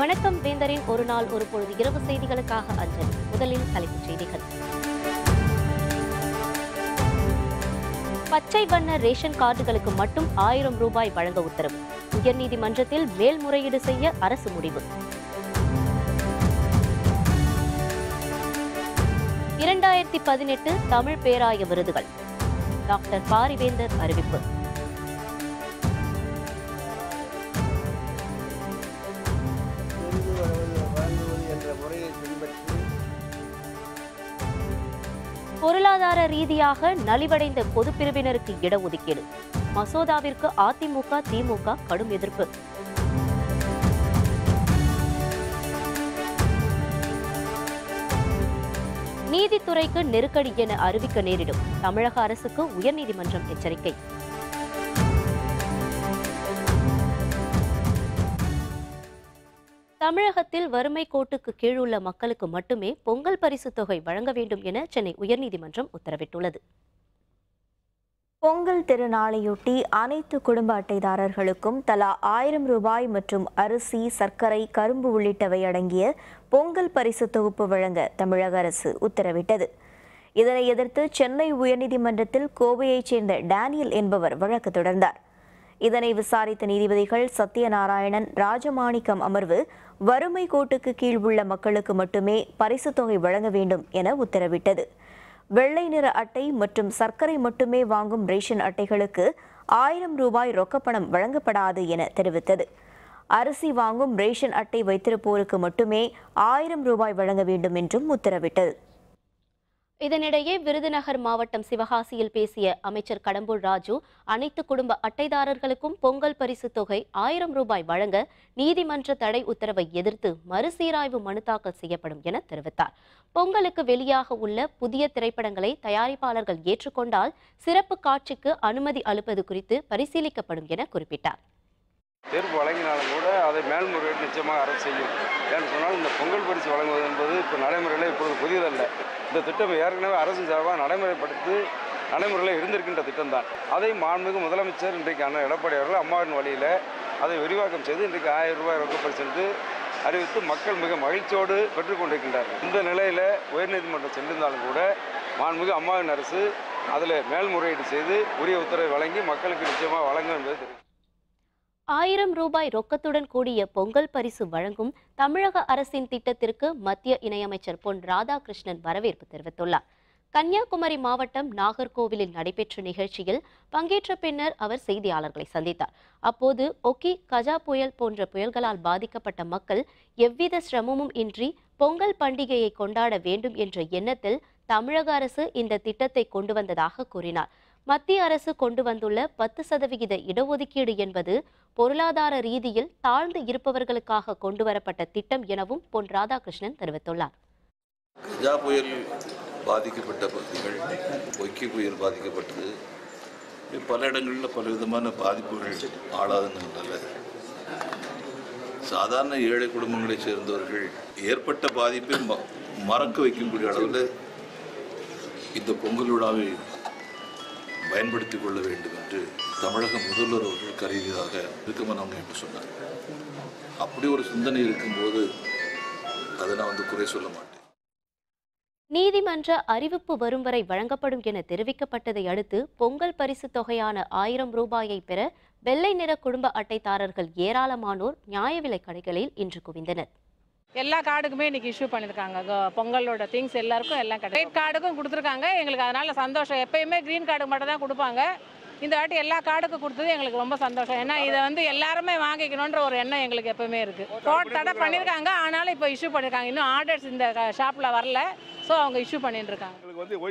வணக்கம் வேந்தரின் ஒரு நாள் ஒரு பொழுது இரவு செய்திகளுக்காக அஞ்சலி. முதலில் தலைப்புச் செய்திகள். பச்சை வண்ண ரேஷன் கார்டுகளுக்கு மட்டும் 1000 ரூபாய் வழங்க உத்தரவு. உயர்நீதிமன்றத்தில் மேல்முறையீடு செய்ய அரசு முடிவு. 2018 தமிழ் பேராய விருதுகள் டாக்டர் பாரிவேந்தர் அறிவிப்பு. பொருளாதார ரீதியாக நலிவடைந்த பொதுப்பிரிவினருக்கு இடஒதுக்கீடு. மசோதாவிற்கு அதிமுக திமுக கடும் எதிர்ப்பு. நீதித்துறைக்கு நெருக்கடி என அறிவிக்க நேரிடும். தமிழக அரசுக்கு உயர்நீதிமன்றம் எச்சரிக்கை. தமிழகத்தில் வறுமை கோட்டுக்கு கீழுள்ள மக்களுக்கு மட்டுமே பொங்கல் பரிசு தொகை வழங்க வேண்டும் என சென்னை உயர்நீதிமன்றம் உத்தரவிட்டுள்ளது. பொங்கல் திருநாளையொட்டி அனைத்து குடும்ப அட்டைதாரர்களுக்கும் தலா 1000 ரூபாய் மற்றும் அரிசி, சர்க்கரை, கரும்பு உள்ளிட்டவை அடங்கிய பொங்கல் பரிசு தொகுப்பு வழங்க தமிழக அரசு உத்தரவிட்டது. இதனை எதிர்த்து சென்னை உயர்நீதிமன்றத்தில் கோவையைச் சேர்ந்த டேனியல் என்பவர் வழக்கு தொடர்ந்தார். இதனை விசாரித்த நீதிபதிகள் சத்யநாராயணன், ராஜமாணிக்கம் அமர்வு வறுமை கோட்டுக்கு கீழ் உள்ள மக்களுக்கு மட்டுமே பரிசு தொகை வழங்க வேண்டும் என உத்தரவிட்டது. வெள்ளை நிற அட்டை மற்றும் சர்க்கரை மட்டுமே வாங்கும் ரேஷன் அட்டைகளுக்கு 1000 ரூபாய் ரொக்கப்பணம் வழங்கப்படாது என தெரிவித்தது. அரிசி வாங்கும் ரேஷன் அட்டை வைத்திருப்போருக்கு மட்டுமே 1000 ரூபாய் வழங்க வேண்டும் என்றும் உத்தரவிட்டது. இதனிடையே விருதுநகர் மாவட்டம் சிவகாசியில் பேசிய அமைச்சர் கடம்பூர் ராஜு, அனைத்து குடும்ப அட்டைதாரர்களுக்கும் பொங்கல் பரிசு தொகை 1000 ரூபாய் வழங்க நீதிமன்ற தடை உத்தரவை எதிர்த்து மறுசீராய்வு மனு தாக்கல் செய்யப்படும் என தெரிவித்தார். பொங்கலுக்கு வெளியாக உள்ள புதிய திரைப்படங்களை தயாரிப்பாளர்கள் ஏற்றுக்கொண்டால் சிறப்பு காட்சிக்கு அனுமதி அளிப்பது குறித்து பரிசீலிக்கப்படும் என குறிப்பிட்டார். தீர்ப்பு வழங்கினாலும் கூட அதை மேல்முறையீடு நிச்சயமாக அரசு செய்யும். ஏன்னு சொன்னால் இந்த பொங்கல் பரிசு வழங்குவது என்பது இப்போ நடைமுறையில் இப்பொழுது புதியதல்ல. இந்த திட்டம் ஏற்கனவே அரசு சார்பாக நடைமுறையில் இருந்திருக்கின்ற திட்டம்தான். அதை மாண்புமிகு முதலமைச்சர் இன்றைக்கு அண்ணன் எடப்பாடி அவர்கள் அம்மாவின் வழியில் அதை விரிவாக்கம் செய்து இன்றைக்கு 1000 ரூபாய் ரொக்க பரிசு என்று அறிவித்து மக்கள் மிக மகிழ்ச்சியோடு பெற்றுக்கொண்டிருக்கின்றார்கள். இந்த நிலையில் உயர்நீதிமன்றம் சென்றிருந்தாலும் கூட மாண்புமிகு அம்மாவின் அரசு அதில் மேல்முறையீடு செய்து உரிய உத்தரவை வழங்கி மக்களுக்கு நிச்சயமாக வழங்கும் என்பது தெரியும். 1000 ரூபாய் ரொக்கத்துடன் கூடிய பொங்கல் பரிசு வழங்கும் தமிழக அரசின் திட்டத்திற்கு மத்திய இணையமைச்சர் பொன் ராதாகிருஷ்ணன் வரவேற்பு தெரிவித்துள்ளார். கன்னியாகுமரி மாவட்டம் நாகர்கோவிலில் நடைபெற்ற நிகழ்ச்சியில் பங்கேற்ற பின்னர் அவர் செய்தியாளர்களை சந்தித்தார். அப்போது ஒக்கி, கஜா புயல் போன்ற புயல்களால் பாதிக்கப்பட்ட மக்கள் எவ்வித சிரமமும் இன்றி பொங்கல் பண்டிகையை கொண்டாட வேண்டும் என்ற எண்ணத்தில் தமிழக அரசு இந்த திட்டத்தை கொண்டு வந்ததாக கூறினார். மத்திய அரசு கொண்டு வந்துள்ள 10% இடஒதுக்கீடு என்பது பொருளாதார ரீதியில் தாழ்ந்து இருப்பவர்களுக்காக கொண்டுவரப்பட்ட திட்டம் எனவும் பொன் ராதாகிருஷ்ணன் தெரிவித்துள்ளார். கஜா புயல் பாதிக்கப்பட்ட பகுதிகள், ஒக்கி புயல் பாதிக்கப்பட்டது, பல இடங்களில் பல விதமான பாதிப்புகள் ஆளாதுனால சாதாரண ஏழை குடும்பங்களை சேர்ந்தவர்கள் ஏற்பட்ட பாதிப்பை மறக்க வைக்கக்கூடிய அளவில் இந்த பொங்கல் விழாவை பயன்படுத்திக் கொள்ள வேண்டும் என்று தமிழக முதல்வர் அவர்கள் கருதியதாக இருக்கமனம் என்று சொன்னார். அப்படி ஒரு சிந்தனை இருக்கும்போது அதை நான் குறை சொல்ல மாட்டேன். நீதிமன்ற அறிவிப்பு வரும் வரை வழங்கப்படும் என தெரிவிக்கப்பட்டதை அடுத்து பொங்கல் பரிசு தொகையான 1000 ரூபாயை பெற வெள்ளை நிற குடும்ப அட்டைதாரர்கள் ஏராளமானோர் நியாய விலைக் கடைகளில் இன்று குவிந்தனர். எல்லா கார்டுக்குமே இன்னைக்கு இஷ்யூ பண்ணியிருக்காங்க. பொங்கலோட திங்ஸ் எல்லாருக்கும் எல்லாம் கிடையாது. ஒயிட் கார்டுக்கும் கொடுத்துருக்காங்க. எங்களுக்கு அதனால சந்தோஷம். எப்பயுமே கிரீன் கார்டுக்கு மட்டும் தான் கொடுப்பாங்க. இந்த வாட்டி எல்லா கார்டுக்கும் கொடுத்தது எங்களுக்கு ரொம்ப சந்தோஷம். ஏன்னா இதை எல்லாருமே வாங்கிக்கணுன்ற ஒரு எண்ணம் எங்களுக்கு எப்பவுமே இருக்கு. கோர்ட் தடை பண்ணியிருக்காங்க, ஆனாலும் இப்போ இஷ்யூ பண்ணியிருக்காங்க. இன்னும் ஆர்டர்ஸ் இந்த ஷாப்பில் வரல. ஸோ அவங்க இஷ்யூ பண்ணிட்டு இருக்காங்க. எங்களுக்கு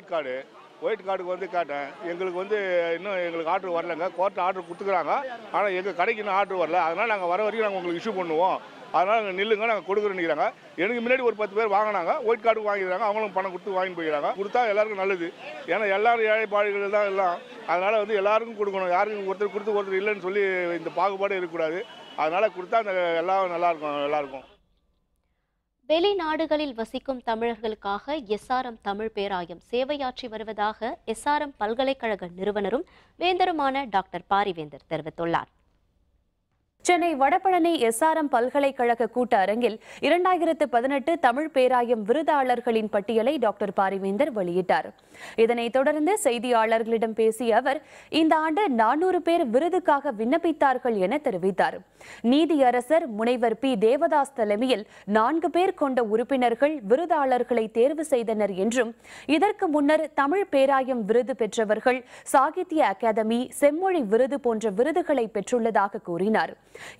ஒயிட் கார்டுக்கு கேட்டேன். எங்களுக்கு இன்னும் எங்களுக்கு ஆர்டர் வரலங்க. கோர்ட் ஆர்டர் கொடுத்துக்கிறாங்க, ஆனால் எங்கள் கடைக்கு இன்னும் ஆர்டர் வரல. அதனால் நாங்கள் வர வரைக்கும் நாங்கள் உங்களுக்கு இஷ்யூ பண்ணுவோம். அதனால் நாங்கள் நில்லுங்க, நாங்கள் கொடுக்குறேன்னுக்கிறாங்க. எனக்கு முன்னாடி ஒரு 10 பேர் வாங்கினாங்க. ஒயிட் கார்டு வாங்கிக்கிறாங்க. அவங்களும் பணம் கொடுத்து வாங்கி போய்க்கிறாங்க. கொடுத்தா எல்லாருக்கும் நல்லது. ஏன்னா எல்லாரும் ஏழைப்பாடுகள் தான் எல்லாம். அதனால் எல்லாருக்கும் கொடுக்கணும். யாருக்கும் ஒருத்தர் கொடுத்து ஒருத்தர் இல்லைன்னு சொல்லி இந்த பாகுபாடு இருக்கக்கூடாது. அதனால் கொடுத்தா அந்த எல்லாம் நல்லாயிருக்கும் எல்லாருக்கும். வெளிநாடுகளில் வசிக்கும் தமிழர்களுக்காக எஸ்ஆர்எம் தமிழ் பேராயம் சேவையாற்றி வருவதாக எஸ்ஆர்எம் பல்கலைக்கழக நிறுவனரும் வேந்தருமான டாக்டர் பாரிவேந்தர் தெரிவித்துள்ளார். சென்னை வடபழனி SRM பல்கலைக்கழக கூட்ட அரங்கில் 2018 தமிழ் பேராயம் விருதாளர்களின் பட்டியலை டாக்டர் பாரிவேந்தர் வெளியிட்டார். இதனைத் தொடர்ந்து செய்தியாளர்களிடம் பேசிய அவர், இந்த ஆண்டு 400 பேர் விருதுக்காக விண்ணப்பித்தார்கள் என தெரிவித்தார். நீதியரசர் முனைவர் P. தேவதாஸ் தலைமையில் 4 பேர் கொண்ட உறுப்பினர்கள் விருதாளர்களை தேர்வு செய்தனர் என்றும், இதற்கு முன்னர் தமிழ் பேராயம் விருது பெற்றவர்கள் சாகித்ய அகாதமி, செம்மொழி விருது போன்ற விருதுகளை பெற்றுள்ளதாக கூறினார்.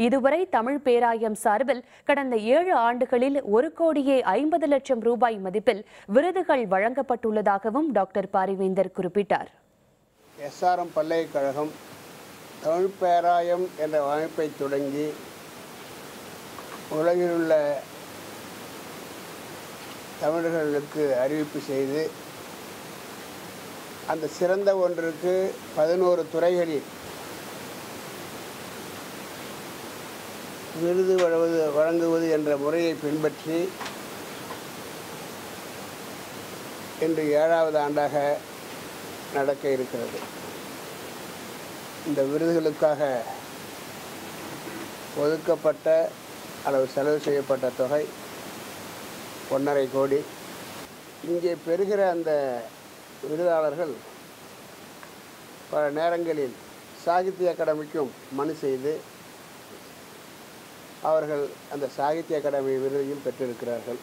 இதுவரை தமிழ் பேராயம் சார்பில் கடந்த 7 ஆண்டுகளில் 1,50,00,000 ரூபாய் மதிப்பில் விருதுகள் வழங்கப்பட்டுள்ளதாகவும் டாக்டர் பாரிவேந்தர் குறிப்பிட்டார். SRM பல்கலைக்கழகம் தமிழ் பேராயம் என்ற அமைப்பை தொடங்கி உலகில் உள்ள தமிழர்களுக்கு அறிவிப்பு செய்து அந்த சிறந்த ஒன்றுக்கு 11 துறைகளில் விருது வழங்குவது என்ற முறையை பின்பற்றி இன்று 7வது ஆண்டாக நடக்க இருக்கிறது. இந்த விருதுகளுக்காக ஒதுக்கப்பட்ட அளவு செலவு செய்யப்பட்ட தொகை 1.5 கோடி. இங்கே பெறுகிற அந்த விருதாளர்கள் பல நேரங்களில் சாகித்ய அகாடமிக்கும் மனு செய்து அவர்கள் அந்த சாகித்ய அகாடமி விருதையும் பெற்றிருக்கிறார்கள்.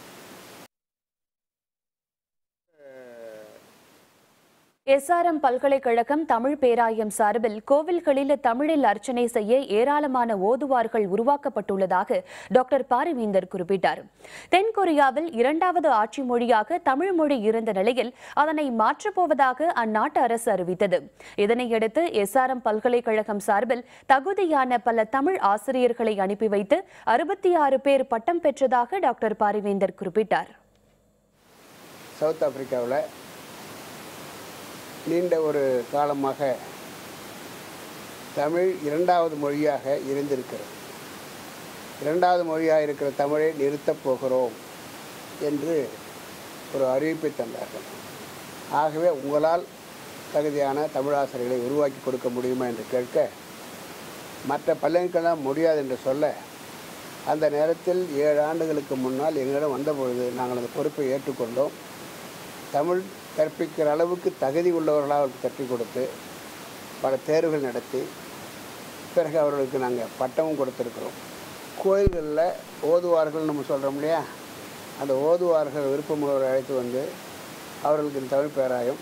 SRM பல்கலைக்கழகம் தமிழ் பேராயம் சார்பில் கோவில்களில் தமிழில் அர்ச்சனை செய்ய ஏராளமான ஓதுவார்கள் உருவாக்கப்பட்டுள்ளதாக டாக்டர் பாரிவேந்தர் குறிப்பிட்டார். தென்கொரியாவில் 2வது ஆட்சி மொழியாக தமிழ் மொழி இருந்த நிலையில் அதனை மாற்றப்போவதாக அந்நாட்டு அரசு அறிவித்தது. இதனையடுத்து SRM பல்கலைக்கழகம் சார்பில் தகுதியான பல தமிழ் ஆசிரியர்களை அனுப்பி வைத்து 66 பேர் பட்டம் பெற்றதாக டாக்டர் பாரிவேந்தர் குறிப்பிட்டார். சவுத் ஆப்பிரிக்காவில் நீண்ட ஒரு காலமாக தமிழ் 2வது மொழியாக இருந்திருக்கிறது. 2வது மொழியாக இருக்கிற தமிழை நிறுத்தப் போகிறோம் என்று ஒரு அறிவிப்பை தந்தார்கள். ஆகவே உங்களால் தகுதியான தமிழாசிரியர்களை உருவாக்கி கொடுக்க முடியுமா என்று கேட்க, மற்ற பள்ளிகளுக்கெல்லாம் முடியாது என்று சொல்ல, அந்த நேரத்தில் 7 ஆண்டுகளுக்கு முன்னால் எங்களிடம் வந்தபொழுது நாங்கள் அந்த பொறுப்பை ஏற்றுக்கொண்டோம். தமிழ் கற்பிக்கிற அளவுக்கு தகுதி உள்ளவர்களாக அவருக்கு கற்றுக் கொடுத்து பல தேர்வுகள் நடத்தி பிறகு அவர்களுக்கு நாங்கள் பட்டமும் கொடுத்துருக்குறோம். கோயில்களில் ஓதுவார்கள் நம்ம சொல்கிறோம் இல்லையா, அந்த ஓதுவார்கள் விருப்பமுள்ளவரை அழைத்து வந்து அவர்களுக்கு இந்த தமிழ் பேராயம்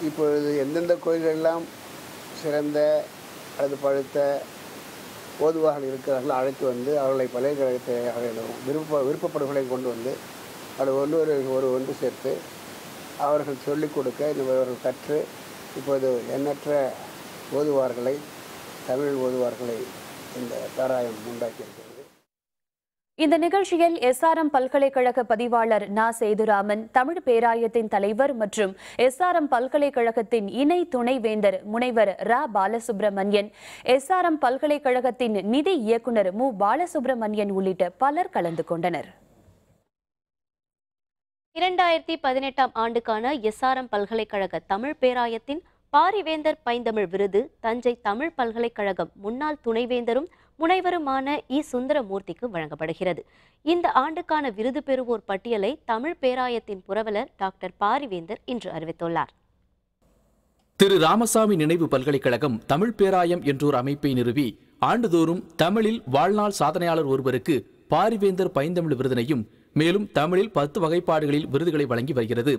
இப்பொழுது எந்தெந்த கோயில்களெல்லாம் சிறந்த அல்லது பழுத்த ஓதுவார்கள் இருக்கிறார்கள் அழைத்து வந்து அவர்களை பல்கலைக்கழகத்தை விருப்பப்படுகளை கொண்டு வந்து அது ஒன்று சேர்த்து அவர்கள் சொல்லிக் கொடுக்க இவர்கள் கற்று இப்போது எண்ணற்ற ஓதுவார்களை தமிழ் ஓதுவார்களை இந்த பேராயம் உண்டாக்கியிருக்கிறது. இந்த நிகழ்ச்சியில் SRM பல்கலைக்கழக பதிவாளர் நா. சேதுராமன், தமிழ் பேராயத்தின் தலைவர் மற்றும் SRM பல்கலைக்கழகத்தின் இணை துணைவேந்தர் முனைவர் ரா. பாலசுப்ரமணியன், SRM பல்கலைக்கழகத்தின் நிதி இயக்குனர் மு. பாலசுப்ரமணியன் உள்ளிட்ட பலர் கலந்து கொண்டனர். 2018ஆம் ஆண்டுக்கான SRM பல்கலைக்கழக தமிழ் பேராயத்தின் பாரிவேந்தர் பைந்தமிழ் விருது தஞ்சை தமிழ் பல்கலைக்கழகம் முன்னாள் துணைவேந்தரும் முனைவருமான இ. சுந்தரமூர்த்திக்கு வழங்கப்படுகிறது. இந்த ஆண்டுக்கான விருது பெறுவோர் பட்டியலை தமிழ் பேராயத்தின் புரவலர் டாக்டர் பாரிவேந்தர் இன்று அறிவித்துள்ளார். திரு ராமசாமி நினைவு பல்கலைக்கழகம் தமிழ் பேராயம் என்றோர் அமைப்பை நிறுவி ஆண்டுதோறும் தமிழில் வாழ்நாள் சாதனையாளர் ஒருவருக்கு பாரிவேந்தர் பைந்தமிழ் விருதினையும் மேலும் தமிழில் 10 வகைப்பாடுகளில் விருதுகளை வழங்கி வருகிறது.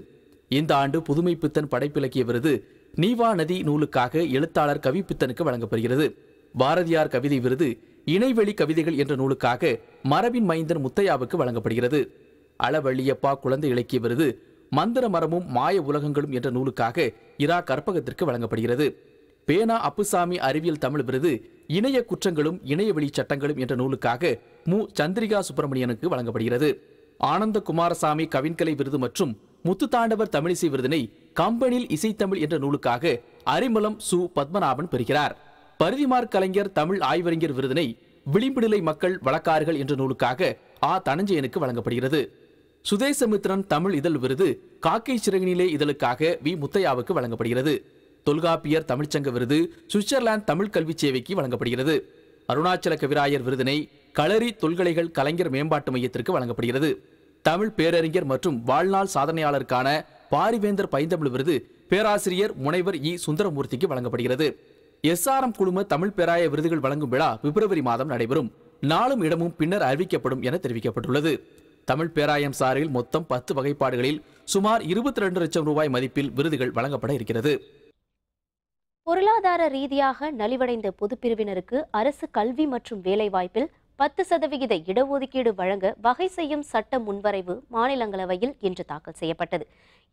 இந்த ஆண்டு புதுமை பித்தன் படைப்பிலக்கிய விருது நீவா நதி நூலுக்காக எழுத்தாளர் கவிப்பித்தனுக்கு வழங்கப்படுகிறது. பாரதியார் கவிதை விருது இணைவெளி கவிதைகள் என்ற நூலுக்காக மரபின் மைந்தன் முத்தையாவுக்கு வழங்கப்படுகிறது. அளவள்ளியப்பா குழந்தை இலக்கிய விருது மந்திர மரமும் மாய உலகங்களும் என்ற நூலுக்காக இரா கற்பகத்திற்கு வழங்கப்படுகிறது. பேனா அப்புசாமி அறிவியல் தமிழ் விருது இணைய குற்றங்களும் இணையவெளி சட்டங்களும் என்ற நூலுக்காக மு. சந்திரிகா சுப்பிரமணியனுக்கு வழங்கப்படுகிறது. ஆனந்த குமாரசாமி கவின்கலை விருது மற்றும் முத்துத்தாண்டவர் தமிழிசை விருதினை கம்பெனியில் இசைத்தமிழ் என்ற நூலுக்காக அரிமளம் சு. பத்மநாபன் பெறுகிறார். பரிதிமார் கலைஞர் தமிழ் ஆய்வறிஞர் விருதினை விளிம்புநிலை மக்கள் வழக்காறுகள் என்ற நூலுக்காக ஆ. தனஞ்சயனுக்கு வழங்கப்படுகிறது. சுதேசமித்ரன் தமிழ் இதழ் விருது காக்கை சிறகினிலே இதழுக்காக வி. முத்தையாவுக்கு வழங்கப்படுகிறது. தொல்காப்பியர் தமிழ்ச்சங்க விருது சுவிட்சர்லாந்து தமிழ் கல்வி சேவைக்கு வழங்கப்படுகிறது. அருணாச்சல கவிராயர் விருதினை களரி தொல்கலைகள் கலைஞர் மேம்பாட்டு மையத்திற்கு வழங்கப்படுகிறது. தமிழ் பேரறிஞர் மற்றும் வாழ்நாள் சாதனையாளருக்கான பாரிவேந்தர் பைந்தமிழ் விருது பேராசிரியர் முனைவர் இ சுந்தரமூர்த்திக்கு வழங்கப்படுகிறது. எஸ்ஆர்எம் குழும தமிழ் பேராய விருதுகள் வழங்கும் விழா பிப்ரவரி மாதம் நடைபெறும். நாளும் இடமும் பின்னர் அறிவிக்கப்படும் என தெரிவிக்கப்பட்டுள்ளது. தமிழ் பேராயம் சார்பில் மொத்தம் 10 வகைப்பாடுகளில் சுமார் 22 லட்சம் ரூபாய் மதிப்பில் விருதுகள் வழங்கப்பட இருக்கிறது. பொருளாதார ரீதியாக நலிவடைந்த பொதுப்பிரிவினருக்கு அரசு கல்வி மற்றும் வேலைவாய்ப்பில் 10% இடஒதுக்கீடு வழங்க வகை செய்யும் சட்ட முன்வரைவு மாநிலங்களவையில் இன்று தாக்கல் செய்யப்பட்டது.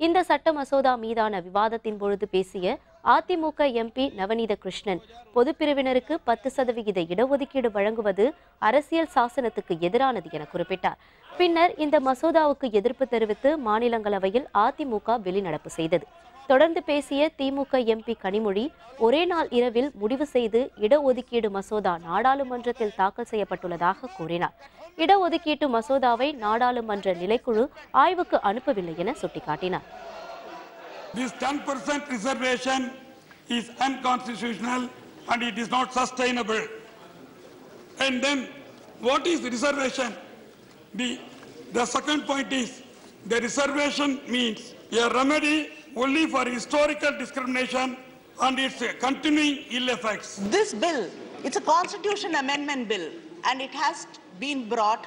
இந்த சட்ட மசோதா மீதான விவாதத்தின் பொழுது பேசிய அதிமுக எம்பி நவநீத கிருஷ்ணன், பொதுப்பிரிவினருக்கு 10% இடஒதுக்கீடு வழங்குவது அரசியல் சாசனத்துக்கு எதிரானது என குறிப்பிட்டார். பின்னர் இந்த மசோதாவுக்கு எதிர்ப்பு தெரிவித்து மாநிலங்களவையில் அதிமுக வெளிநடப்பு செய்தது. தொடர்ந்து பேசிய திமுக எம்பி கனிமொழி, ஒரே நாள் இரவில் முடிவு செய்து இடஒதுக்கீடு மசோதா நாடாளுமன்றத்தில் தாக்கல் செய்யப்பட்டுள்ளதாக கூறினார். இடஒதுக்கீட்டு மசோதாவை நாடாளுமன்ற நிலைக்குழு ஆய்வுக்கு அனுப்பவில்லை என சுட்டிக்காட்டினார். This 10% reservation is unconstitutional and it is not sustainable. And then what is reservation? The second point is the reservation means a remedy only for historical discrimination and its continuing ill effects. This bill, it's a constitution amendment bill, and it has been brought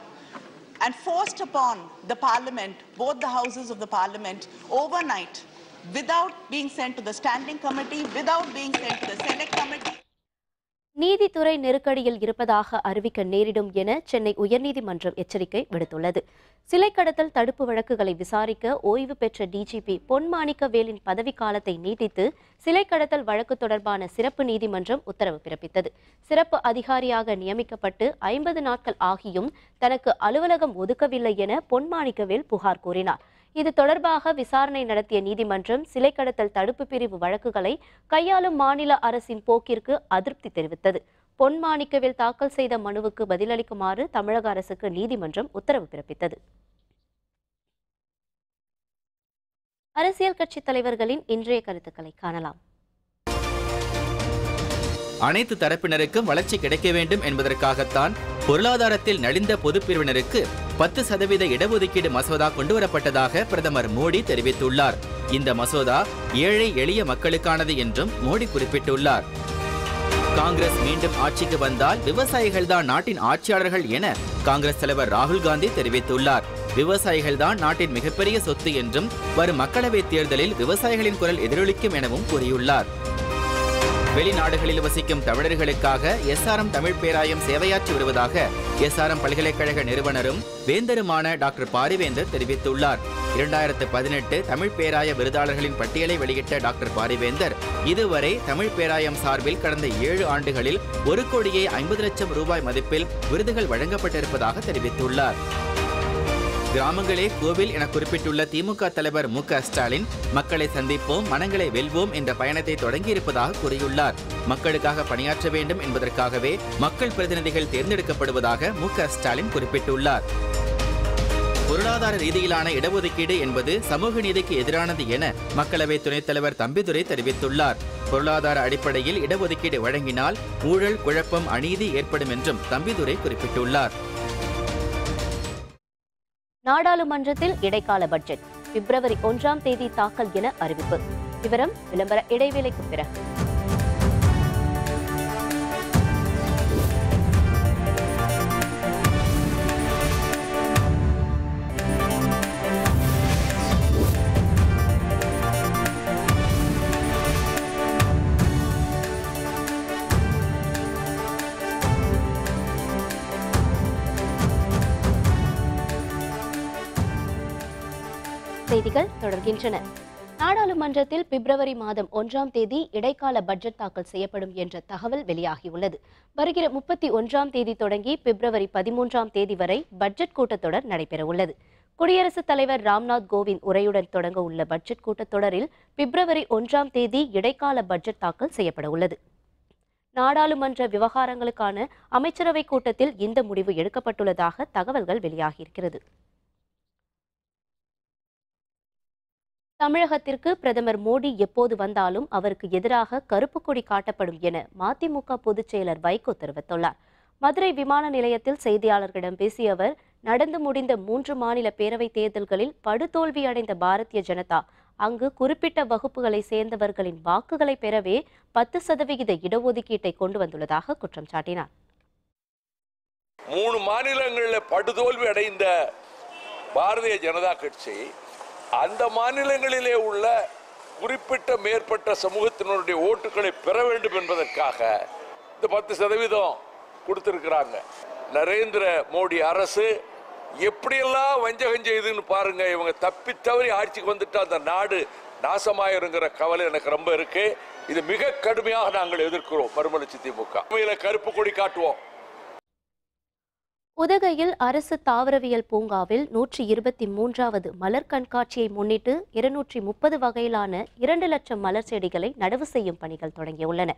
and forced upon the parliament, both the houses of the parliament, overnight, without being sent to the standing committee, without being sent to the select committee. நீதித்துறை நெருக்கடியில் இருப்பதாக அறிவிக்க நேரிடும் என சென்னை உயர்நீதிமன்றம் எச்சரிக்கை விடுத்துள்ளது. சிலை கடத்தல் தடுப்பு வழக்குகளை விசாரிக்க ஓய்வு பெற்ற டிஜிபி பொன் மாணிக்கவேலின் பதவிக்காலத்தை நீட்டித்து சிலை கடத்தல் வழக்கு தொடர்பான சிறப்பு நீதிமன்றம் உத்தரவு பிறப்பித்தது. சிறப்பு அதிகாரியாக நியமிக்கப்பட்டு 50 நாட்கள் ஆகியும் தனக்கு அலுவலகம் ஒதுக்கவில்லை என பொன் மாணிக்கவேல் புகார் கூறினார். இது தொடர்பாக விசாரணை நடத்திய நீதிமன்றம் சிலை கடத்தல் தடுப்பு பிரிவு வழக்குகளை கையாளும் மாநில அரசின் போக்கிற்கு அதிருப்தி தெரிவித்தது. பொன் மாணிக்கவேல் தாக்கல் செய்த மனுவுக்கு பதிலளிக்குமாறு தமிழக அரசுக்கு நீதிமன்றம் உத்தரவு பிறப்பித்தது. அரசியல் கட்சி தலைவர்களின் இன்றைய கருத்துக்களை காணலாம். அனைத்து தரப்பினருக்கும் வளர்ச்சி கிடைக்க வேண்டும் என்பதற்காகத்தான் பொருளாதாரத்தில் நலிந்த பொதுப்பிரிவினருக்கு 10% இடஒதுக்கீடு மசோதா கொண்டுவரப்பட்டதாக பிரதமர் மோடி தெரிவித்துள்ளார். இந்த மசோதா ஏழை எளிய மக்களுக்கானது என்றும் மோடி குறிப்பிட்டுள்ளார். காங்கிரஸ் மீண்டும் ஆட்சிக்கு வந்தால் விவசாயிகள் தான் நாட்டின் ஆட்சியாளர்கள் என காங்கிரஸ் தலைவர் ராகுல் காந்தி தெரிவித்துள்ளார். விவசாயிகள் தான் நாட்டின் மிகப்பெரிய சொத்து என்றும் வரும் மக்களவைத் தேர்தலில் விவசாயிகளின் குரல் எதிரொலிக்கும் எனவும் கூறியுள்ளார். வெளிநாடுகளில் வசிக்கும் தமிழர்களுக்காக எஸ்ஆர்எம் தமிழ் பேராயம் சேவையாற்றி வருவதாக எஸ்ஆர்எம் பல்கலைக்கழக நிறுவனரும் வேந்தருமான டாக்டர் பாரிவேந்தர் தெரிவித்துள்ளார். 2018 தமிழ் பேராய விருதாளர்களின் பட்டியலை வெளியிட்ட டாக்டர் பாரிவேந்தர், இதுவரை தமிழ் பேராயம் சார்பில் கடந்த 7 ஆண்டுகளில் 1,50,00,000 ரூபாய் மதிப்பில் விருதுகள் வழங்கப்பட்டிருப்பதாக தெரிவித்துள்ளார். கிராமங்களே கோவில் என குறிப்பிட்டுள்ள திமுக தலைவர் மு.க. ஸ்டாலின், மக்களை சந்திப்போம், மனங்களை வெல்வோம் என்ற பயணத்தை தொடங்கியிருப்பதாக கூறியுள்ளார். மக்களுக்காக பணியாற்ற வேண்டும் என்பதற்காகவே மக்கள் பிரதிநிதிகள் தேர்ந்தெடுக்கப்படுவதாக மு.க. ஸ்டாலின் குறிப்பிட்டுள்ளார். பொருளாதார ரீதியிலான இடஒதுக்கீடு என்பது சமூக நீதிக்கு எதிரானது என மக்களவை துணைத் தலைவர் தம்பிதுரை தெரிவித்துள்ளார். பொருளாதார அடிப்படையில் இடஒதுக்கீடு வழங்கினால் ஊழல், குழப்பம், அநீதி ஏற்படும் என்றும் தம்பிதுரை குறிப்பிட்டுள்ளார். நாடாளுமன்றத்தில் இடைக்கால பட்ஜெட் பிப்ரவரி 1ஆம் தேதி தாக்கல் என அறிவிப்பு. விவரம் விளம்பர இடைவேளைக்கு பிறகு. செய்திகள் தொடர்கின்றன. நாடாளுமன்றத்தில் பிப்ரவரி மாதம் 1ஆம் தேதி இடைக்கால பட்ஜெட் தாக்கல் செய்யப்படும் என்ற தகவல் வெளியாகியுள்ளது. வருகிற 31ஆம் தேதி தொடங்கி பிப்ரவரி 13ஆம் தேதி வரை பட்ஜெட் கூட்டத்தொடர் நடைபெறவுள்ளது. குடியரசுத் தலைவர் ராம்நாத் கோவிந்த் உரையுடன் தொடங்க உள்ள பட்ஜெட் கூட்டத்தொடரில் பிப்ரவரி 1ஆம் தேதி இடைக்கால பட்ஜெட் தாக்கல் செய்யப்பட உள்ளது. நாடாளுமன்ற விவகாரங்களுக்கான அமைச்சரவை கூட்டத்தில் இந்த முடிவு எடுக்கப்பட்டுள்ளதாக தகவல்கள் வெளியாகியிருக்கிறது. தமிழகத்திற்கு பிரதமர் மோடி எப்போது வந்தாலும் அவருக்கு எதிராக கருப்பு கொடி காட்டப்படும் என மதிமுக பொதுச் செயலர் வைகோ தெரிவித்துள்ளார். மதுரை விமான நிலையத்தில் செய்தியாளர்களிடம் பேசிய அவர், நடந்து முடிந்த 3 மாநில பேரவைத் தேர்தல்களில் படுதோல்வி அடைந்த பாரதிய ஜனதா அங்கு குறிப்பிட்ட வகுப்புகளை சேர்ந்தவர்களின் வாக்குகளை பெறவே 10% இடஒதுக்கீட்டை கொண்டு வந்துள்ளதாக குற்றம் சாட்டினார். 3 மாநிலங்களில் படுதோல்வி அடைந்த பாரதிய ஜனதா கட்சி அந்த மாநிலங்களிலே உள்ள குறிப்பிட்ட மேற்பட்ட சமூகத்தினருடைய ஓட்டுகளை பெற வேண்டும் என்பதற்காக இந்த 10% கொடுத்திருக்கிறாங்க. நரேந்திர மோடி அரசு எப்படியெல்லாம் வஞ்சகம் செய்துன்னு பாருங்க. இவங்க தப்பி தவறி ஆட்சிக்கு வந்துட்டு அந்த நாடு நாசமாயிருங்கிற கவலை எனக்கு ரொம்ப இருக்கு. இது மிக கடுமையாக நாங்கள் எதிர்க்கிறோம். மறுமலர்ச்சி திமுக கருப்பு கொடி காட்டுவோம். உதகையில் அரசு தாவரவியல் பூங்காவில் 123வது மலர் கண்காட்சியை முன்னிட்டு 230 வகையிலான 2 லட்சம் மலர் செடிகளை நடவு செய்யும் பணிகள் தொடங்கியுள்ளன.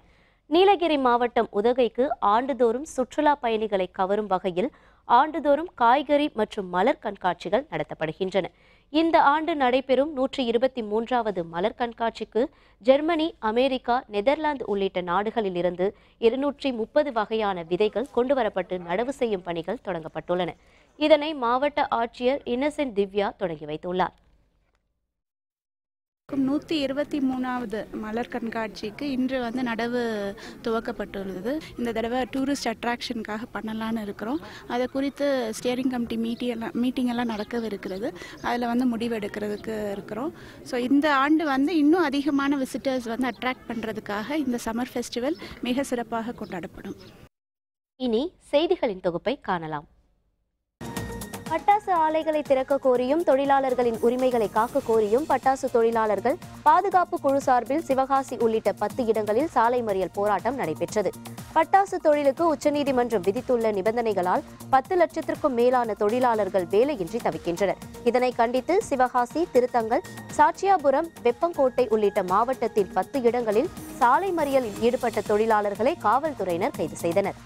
நீலகிரி மாவட்டம் உதகைக்கு ஆண்டுதோறும் சுற்றுலா பயணிகளை கவரும் வகையில் ஆண்டுதோறும் காய்கறி மற்றும் மலர் கண்காட்சிகள் நடத்தப்படுகின்றன. இந்த ஆண்டு நடைபெறும் 123வது மலர் கண்காட்சிக்கு ஜெர்மனி, அமெரிக்கா, நெதர்லாந்து உள்ளிட்ட நாடுகளில் இருந்து 230 வகையான விதைகள் கொண்டுவரப்பட்டு நடவு செய்யும் பணிகள் தொடங்கப்பட்டுள்ளன. இதனை மாவட்ட ஆட்சியர் இன்னசென்ட் திவ்யா தொடங்கி வைத்துள்ளார். 123வது மலர் கண்காட்சிக்கு இன்று நடவு துவக்கப்பட்டுள்ளது. இந்த தடவை டூரிஸ்ட் அட்ராக்ஷனுக்காக பண்ணலான்னு இருக்கிறோம். அதை குறித்து ஸ்டியரிங் கமிட்டி மீட்டிங் எல்லாம் நடக்கவிருக்கிறது. அதில் முடிவெடுக்கிறதுக்கு இருக்கிறோம். ஸோ இந்த ஆண்டு இன்னும் அதிகமான விசிட்டர்ஸ் அட்ராக்ட் பண்ணுறதுக்காக இந்த சம்மர் ஃபெஸ்டிவல் மிக சிறப்பாக கொண்டாடப்படும். இனி செய்திகளின் தொகுப்பை காணலாம். பட்டாசு ஆலைகளை திறக்க கோரியும் தொழிலாளர்களின் உரிமைகளை காக்க கோரியும் பட்டாசு தொழிலாளர்கள் பாதுகாப்பு குழு சார்பில் சிவகாசி உள்ளிட்ட 10 இடங்களில் சாலை மறியல் போராட்டம் நடைபெற்றது. பட்டாசு தொழிலுக்கு உச்சநீதிமன்றம் விதித்துள்ள நிபந்தனைகளால் 10 லட்சத்திற்கும் மேலான தொழிலாளர்கள் வேலையின்றி தவிக்கின்றனர். இதனை கண்டித்து சிவகாசி, திருத்தங்கல், சாட்சியாபுரம், வெப்பங்கோட்டை உள்ளிட்ட மாவட்டத்தில் 10 இடங்களில் சாலை மறியலில் ஈடுபட்ட தொழிலாளர்களை காவல்துறையினர் கைது செய்தனர்.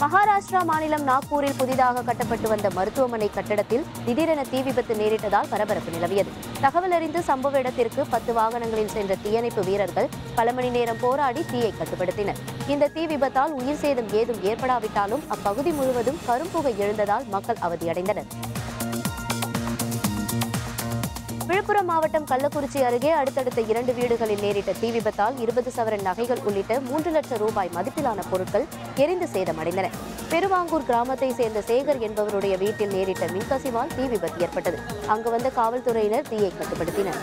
மகாராஷ்டிரா மாநிலம் நாக்பூரில் புதிதாக கட்டப்பட்டு வந்த மருத்துவமனை கட்டடத்தில் திடீரென தீ விபத்து நேரிட்டதால் பரபரப்பு நிலவியது. தகவல் அறிந்து சம்பவ இடத்திற்கு 10 வாகனங்களில் சென்ற தீயணைப்பு வீரர்கள் பல மணி நேரம் போராடி தீயை கட்டுப்படுத்தினர். இந்த தீ விபத்தால் உயிர் சேதம் ஏதும் ஏற்படாவிட்டாலும் அப்பகுதி முழுவதும் கரும்புகை எழுந்ததால் மக்கள் அவதியடைந்தனர். விழுப்புரம் மாவட்டம் கள்ளக்குறிச்சி அருகே அடுத்தடுத்த 2 வீடுகளில் நேரிட்ட தீ விபத்தால் 20 சவரன் நகைகள் உள்ளிட்ட 3 லட்சம் ரூபாய் மதிப்பிலான பொருட்கள் எரிந்து சேதமடைந்தன. பெருவாங்கூர் கிராமத்தை சேர்ந்த சேகர் என்பவருடைய வீட்டில் நேரிட்ட மின்கசிவால் தீ விபத்து ஏற்பட்டது. அங்கு வந்த காவல்துறையினர் தீயை கட்டுப்படுத்தினர்.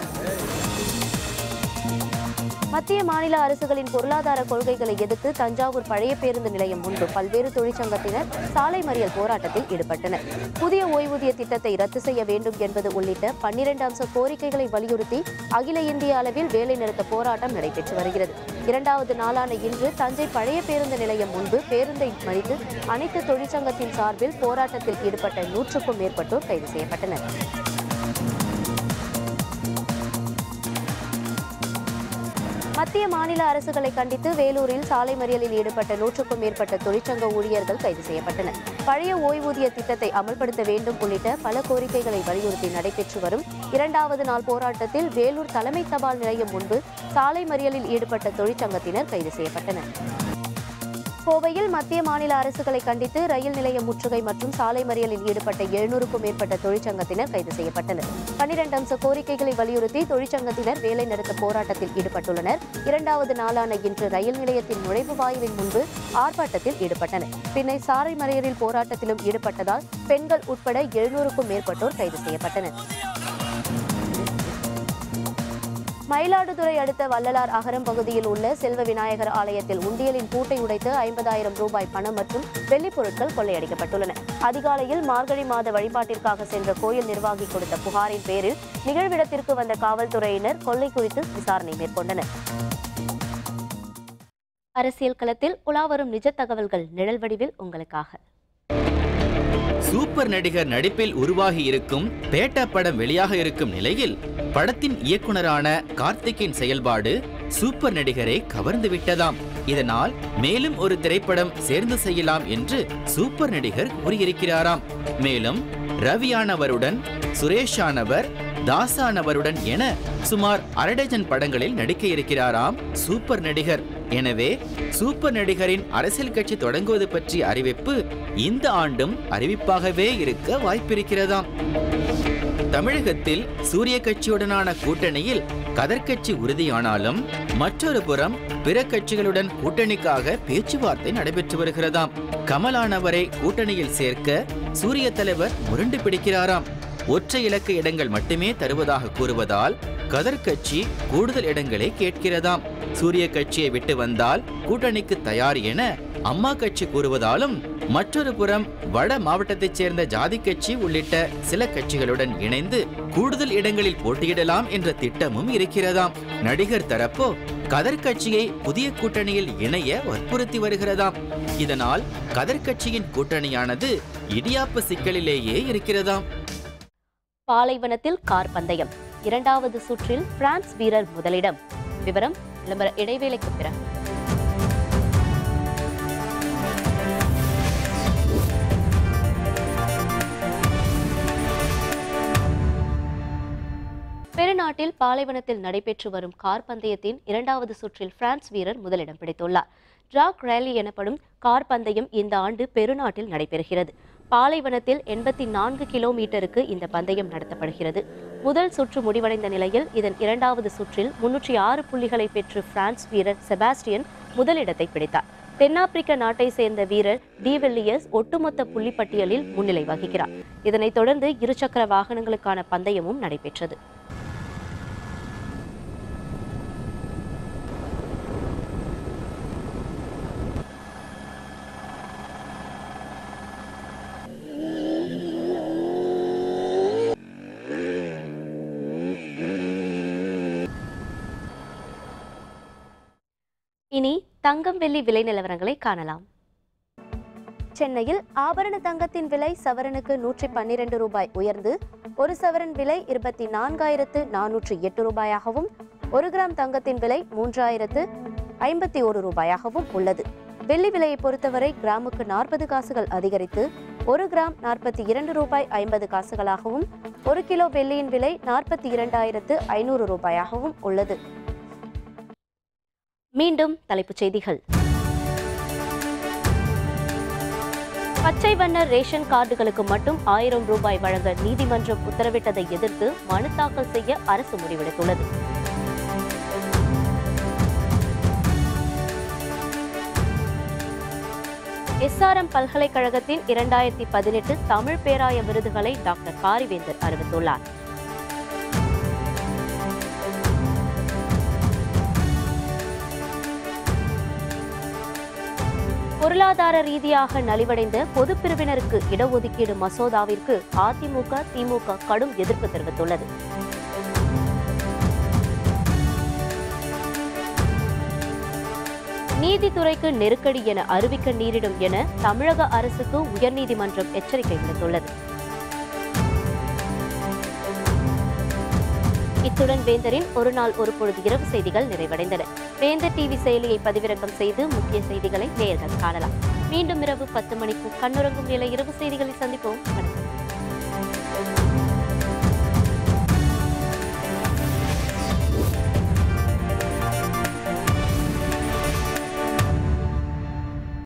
மத்திய மாநில அரசுகளின் பொருளாதார கொள்கைகளை எதிர்த்து தஞ்சாவூர் பழைய பேருந்து நிலையம் முன்பு பல்வேறு தொழிற்சங்கத்தினர் சாலை மறியல் போராட்டத்தில் ஈடுபட்டனர். புதிய ஓய்வூதிய திட்டத்தை ரத்து செய்ய வேண்டும் என்பது உள்ளிட்ட 12 அம்ச கோரிக்கைகளை வலியுறுத்தி அகில இந்திய அளவில் வேலைநிறுத்த போராட்டம் நடைபெற்று வருகிறது. 2வது நாளான இன்று தஞ்சை பழைய பேருந்து நிலையம் முன்பு பேருந்தை மறித்து அனைத்து தொழிற்சங்கத்தின் சார்பில் போராட்டத்தில் ஈடுபட்ட 100க்கும் மேற்பட்டோர் கைது செய்யப்பட்டனர். மத்திய மாநில அரசுகளை கண்டித்து வேலூரில் சாலை மறியலில் ஈடுபட்ட 100க்கும் மேற்பட்ட தொழிற்சங்க ஊழியர்கள் கைது செய்யப்பட்டனர். பழைய ஓய்வூதிய திட்டத்தை அமல்படுத்த வேண்டும் உள்ளிட்ட பல கோரிக்கைகளை வலியுறுத்தி நடைபெற்று வரும் 2வது நாள் போராட்டத்தில் வேலூர் தலைமை தபால் நிலையம் முன்பு சாலை மறியலில் ஈடுபட்ட தொழிற்சங்கத்தினர் கைது செய்யப்பட்டனர். கோவையில் மத்திய மாநில அரசுகளை கண்டித்து ரயில் நிலைய முற்றுகை மற்றும் சாலை மறியலில் ஈடுபட்ட 700க்கும் மேற்பட்ட தொழிற்சங்கத்தினர் கைது செய்யப்பட்டனர். 12 அம்ச கோரிக்கைகளை வலியுறுத்தி தொழிற்சங்கத்தினர் வேலைநிறுத்த போராட்டத்தில் ஈடுபட்டுள்ளனர். 2வது நாளான இன்று ரயில் நிலையத்தின் நுழைவு வாயிலின் முன்பு ஆர்ப்பாட்டத்தில் ஈடுபட்டனர். பின்னர் சாலை மறியலில் போராட்டத்திலும் ஈடுபட்டதால் பெண்கள் உட்பட 700க்கும் மேற்பட்டோர் கைது செய்யப்பட்டனர். மயிலாடுதுறை அடுத்த வள்ளலார் அகரம் பகுதியில் உள்ள செல்வ விநாயகர் ஆலயத்தில் உண்டியலின் பூட்டை உடைத்து 50,000 ரூபாய் பணம் மற்றும் வெள்ளிப் பொருட்கள் கொள்ளையடிக்கப்பட்டுள்ளன. அதிகாலையில் மார்கழி மாத வழிபாட்டிற்காக சென்ற கோயில் நிர்வாகி கொடுத்த புகாரின் பேரில் நிகழ்விடத்திற்கு வந்த காவல்துறையினர் கொள்ளை குறித்து விசாரணை மேற்கொண்டனர். அரசியல் களத்தில் உலாவரும் நிஜ தகவல்கள் நிழல் வடிவில் உங்களுக்காக. சூப்பர் நடிகர் நடிப்பில் உருவாகி இருக்கும் பேட்டா படம் வெளியாக இருக்கும் நிலையில் படத்தின் இயக்குனரான கார்த்திக்கின் செயல்பாடு சூப்பர் நடிகரை கவர்ந்து விட்டதாம். இதனால் மேலும் ஒரு திரைப்படம் சேர்ந்து செய்யலாம் என்று சூப்பர் நடிகர் கூறியிருக்கிறாராம். மேலும் ரவியானவருடன், சுரேஷானவர், தாசானவருடன் என சுமார் 1/2 டஜன் படங்களில் நடிக்க இருக்கிறாராம் சூப்பர் நடிகர். எனவே சூப்பர் நடிகரின் அரசியல் கட்சி தொடங்குவது பற்றிய அறிவிப்பு இந்த ஆண்டும் அறிவிப்பாகவே இருக்க வாய்ப்பிருக்கிறதாம். தமிழகத்தில் சூரிய கட்சியுடனான கூட்டணியில் கதர் கட்சி உறுதியானாலும் மற்றொரு புறம் பிற கட்சிகளுடன் கூட்டணிக்காக பேச்சுவார்த்தை நடைபெற்று வருகிறதாம். கமலானவரை கூட்டணியில் சேர்க்க சூரிய தலைவர் முரண்டு பிடிக்கிறாராம். ஒற்றை இலக்க இடங்கள் மட்டுமே தருவதாக கூறுவதால் கதர் கட்சி கூடுதல் இடங்களை கேட்கிறதாம். சூரிய கட்சியை விட்டு வந்தால் கூட்டணிக்கு தயார் என அம்மா கட்சி கூறுவதாலும் மற்றொரு புறம் வட மாவட்டத்தைச் சேர்ந்த ஜாதி கட்சி உள்ளிட்ட சில கட்சிகளுடன் இணைந்து கூடுதல் இடங்களில் போட்டியிடலாம் என்ற திட்டமும் இருக்கிறதாம். நடிகர் தரப்போ கதர் கட்சியை புதிய கூட்டணியில் இணைய வற்புறுத்தி வருகிறதாம். இதனால் கதர் கட்சியின் கூட்டணியானது இடியாப்ப சிக்கலிலேயே இருக்கிறதாம். பாலைவனத்தில் கார் பந்தயம், இரண்டாவது சுற்றில் பிரான்ஸ் வீரர் முதலிடம். விவரம் விளம்பர இடைவேளைக்கு பிறகு. பெருநாட்டில் பாலைவனத்தில் நடைபெற்று வரும் கார் பந்தயத்தின் இரண்டாவது சுற்றில் பிரான்ஸ் வீரர் முதலிடம் பிடித்துள்ளார். டிராக் ரேலி எனப்படும் கார் பந்தயம் இந்த ஆண்டு பெருநாட்டில் நடைபெறுகிறது. பாலைவனத்தில் 84 கிலோமீட்டருக்கு இந்த பந்தயம் நடத்தப்படுகிறது. முதல் சுற்று முடிவடைந்த நிலையில் இதன் இரண்டாவது சுற்றில் 306 புள்ளிகளை பெற்று பிரான்ஸ் வீரர் செபாஸ்டியன் முதலிடத்தை பிடித்தார். தென்னாப்பிரிக்க நாட்டை சேர்ந்த வீரர் டி வில்லியர்ஸ் ஒட்டுமொத்த புள்ளிப்பட்டியலில் முன்னிலை வகிக்கிறார். இதனைத் தொடர்ந்து இருசக்கர வாகனங்களுக்கான பந்தயமும் நடைபெற்றது. இனி தங்கம் வெள்ளி விலை நிலவரங்களை காணலாம். சென்னையில் ஆபரண தங்கத்தின் விலை சவரனுக்கு 112 ரூபாய் உயர்ந்து ஒரு சவரன் விலை 24,408 ரூபாயாகவும் 1 கிராம் தங்கத்தின் விலை 3,051 ரூபாயாகவும் உள்ளது. வெள்ளி விலையை பொறுத்தவரை கிராமுக்கு 40 காசுகள் அதிகரித்து 1 கிராம் 42 ரூபாய் 50 காசுகளாகவும் 1 கிலோ வெள்ளியின் விலை 42,500 ரூபாயாகவும் உள்ளது. மீண்டும் தலைப்புச் செய்திகள். பச்சை வண்ண ரேஷன் கார்டுகளுக்கு மட்டும் 1000 ரூபாய் வழங்க நீதிமன்றம் உத்தரவிட்டதை எதிர்த்து மனு தாக்கல் செய்ய அரசு முடிவெடுத்துள்ளது. எஸ்ஆர்எம் பல்கலைக்கழகத்தின் 2018 தமிழ் பேராய விருதுகளை டாக்டர் பாரிவேந்தர் அறிவித்துள்ளார். பொருளாதார ரீதியாக நலிவடைந்த பொதுப் பிரிவினருக்கு இடஒதுக்கீடு மசோதாவிற்கு அதிமுக, திமுக கடும் எதிர்ப்பு தெரிவித்துள்ளது. நீதித்துறைக்கு நெருக்கடி என அறிவிக்க நேரிடும் என தமிழக அரசுக்கு உயர்நீதிமன்றம் எச்சரிக்கை விடுத்துள்ளது. இத்துடன் வேந்தரின் ஒரு நாள் ஒரு பொழுது இரவு செய்திகள் நிறைவடைந்தன. வேந்தர் டிவி செயலியை பதிவிறக்கம் செய்து முக்கிய செய்திகளை நேயர்கள் காணலாம். மீண்டும் இரவு 10 மணிக்கு கண்ணுறங்கும் நிலை இரவு செய்திகளில் சந்திப்போம். வணக்கம்.